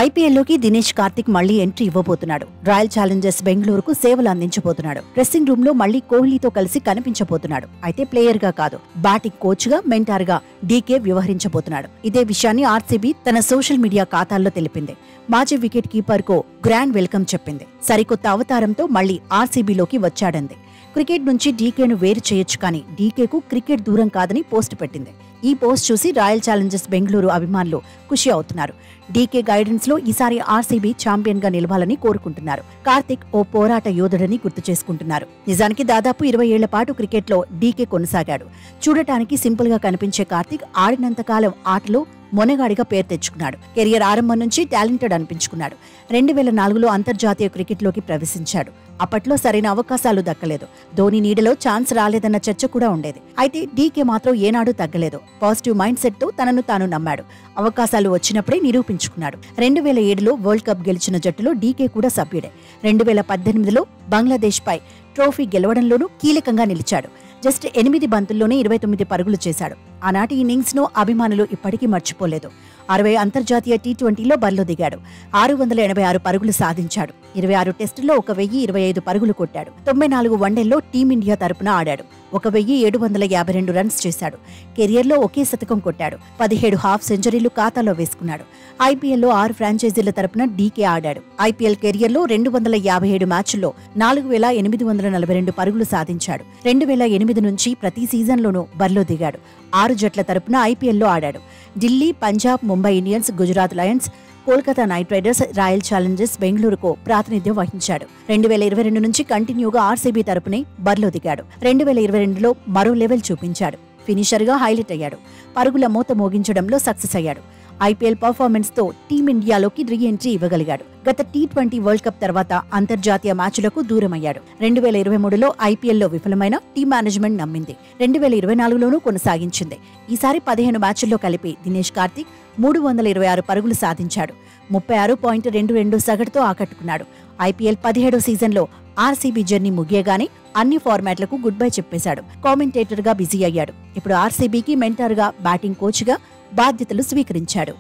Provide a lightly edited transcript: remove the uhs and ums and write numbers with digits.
ఐపీఎల్లోకి దినేష్ కార్తిక్ మళ్లీ ఎంట్రీ ఇవ్వబోతున్నాడు. Royal Challengers బెంగళూరుకు సేవలు అందించబోతున్నాడు. డ్రెస్సింగ్ రూమ్ లో మళ్లీ కోహ్లీతో కలిసి కనిపించబోతున్నాడు. అయితే ప్లేయర్ గా కాదు, బ్యాటింగ్ కోచ్ గా, మెంటార్ గా డీకే వ్యవహరించబోతున్నాడు. ఇదే విషయాన్ని ఆర్సీబీ తన సోషల్ మీడియా ఖాతాల్లో తెలిపింది. మాజీ వికెట్ కీపర్ కు గ్రాండ్ వెల్కమ్ చెప్పింది. సరికొత్త అవతారంతో మళ్లీ ఆర్సీబీలోకి వచ్చాడంది. క్రికెట్ నుంచి డీకేను వేరు చేయొచ్చు, కానీ డీకేకు క్రికెట్ దూరం కాదని పోస్ట్ పెట్టింది. ఈ పోస్ట్ చూసి రాయల్ ఛాలెంజర్స్ బెంగళూరు అభిమానులు ఖుషి అవుతున్నారు. డీకే గైడెన్స్ లో ఈసారి ఆర్సీబీ ఛాంపియన్ గా నిలవాలని కోరుకుంటున్నారు. కార్తిక్ ఓ పోరాట యోధుడని గుర్తు చేసుకుంటున్నారు. నిజానికి దాదాపు 20 ఏళ్ల పాటు క్రికెట్ లో డీకే కొనసాగాడు. చూడటానికి సింపుల్ గా కనిపించే కార్తిక్ ఆడినంతకాలం ఆటలో మొనగాడిగా పేరు తెచ్చుకున్నాడు. కెరియర్ ఆరంభం నుంచి టాలెంటెడ్ అనిపించుకున్నాడు. 2004లో అంతర్జాతీయ క్రికెట్లోకి ప్రవేశించాడు. అప్పట్లో సరైన అవకాశాలు దక్కలేదు. ధోని నీడలో ఛాన్స్ రాలేదన్న చర్చ కూడా ఉండేది. అయితే డీకే మాత్రం ఏనాడూ తగ్గలేదు. పాజిటివ్ మైండ్ సెట్ తో తనను తాను నమ్మాడు. అవకాశాలు వచ్చినప్పుడే నిరూపించుకున్నాడు. 2007లో వరల్డ్ కప్ గెలిచిన జట్టులో డీకే కూడా సభ్యుడే. 2018లో బంగ్లాదేశ్ పై ట్రోఫీ గెలవడంలోనూ కీలకంగా నిలిచాడు. జస్ట్ 8 బంతుల్లోనే 29 పరుగులు చేశాడు. ఆనాటి ఇన్నింగ్స్ ను అభిమానులు ఇప్పటికీ మర్చిపోలేదు. 60 అంతర్జాతీయ టీ20లో బరిలో దిగాడు. 686 పరుగులు సాధించాడు. 26 టెస్టుల్లో 1025 పరుగులు కొట్టాడు. 94 వన్డేల్లో టీమిండియా తరపున ఆడాడు. 1752 రన్స్ చేశాడు. కెరియర్లో ఒకే శతకం కొట్టాడు. 17 హాఫ్ సెంచరీలు ఖాతాలో వేసుకున్నాడు. ఐపీఎల్లో 6 ఫ్రాంచైజీల తరపున డీకే ఆడాడు. ఐపీఎల్ కెరియర్లో 257 మ్యాచ్ల్లో 4842 పరుగులు సాధించాడు. 2008 నుంచి ప్రతి సీజన్లోనూ బరిలో దిగాడు. 6 జట్ల తరపున ఐపీఎల్లో ఆడాడు. Delhi, Punjab, Mumbai Indians, Gujarat Lions, Kolkata night riders, royal Challengers బెంగళూరుకు ప్రాతినిధ్యం వహించాడు. 2022 నుంచి కంటిన్యూగా ఆర్సీబీ తరపునే బరిలో దిగాడు. 2022లో మరో లెవెల్ చూపించాడు. ఫినిషర్ గా హైలైట్ అయ్యాడు. పరుగుల మూత మోగించడంలో సక్సెస్ అయ్యాడు. ఐపీఎల్ పర్ఫార్మెన్స్ తో టీమిండియాలోకి రీ ఎంట్రీ ఇవ్వగలిగాడు. గత టీ20 వరల్డ్ కప్ తర్వాత అంతర్జాతీయ మ్యాచ్లకు దూరమయ్యాడు. 2023లో ఐపీఎల్లో విఫలమైన టీం మేనేజ్మెంట్ నమ్మింది. 2024లోనూ కొనసాగించింది. ఈసారి 15 మ్యాచ్ల్లో కలిపి దినేష్ కార్తిక్ 326 పరుగులు సాధించాడు. 36.22 సగటుతో ఆకట్టుకున్నాడు. ఐపీఎల్ 17వ సీజన్లో ఆర్సీబీ జర్నీ ముగియగానే అన్ని ఫార్మాట్లకు గుడ్ బై చెప్పేశాడు. కామెంటేటర్ గా బిజీ అయ్యాడు. ఇప్పుడు ఆర్సీబీకి మెంటార్ గా, బ్యాటింగ్ కోచ్ గా బాధ్యతలు స్వీకరించాడు.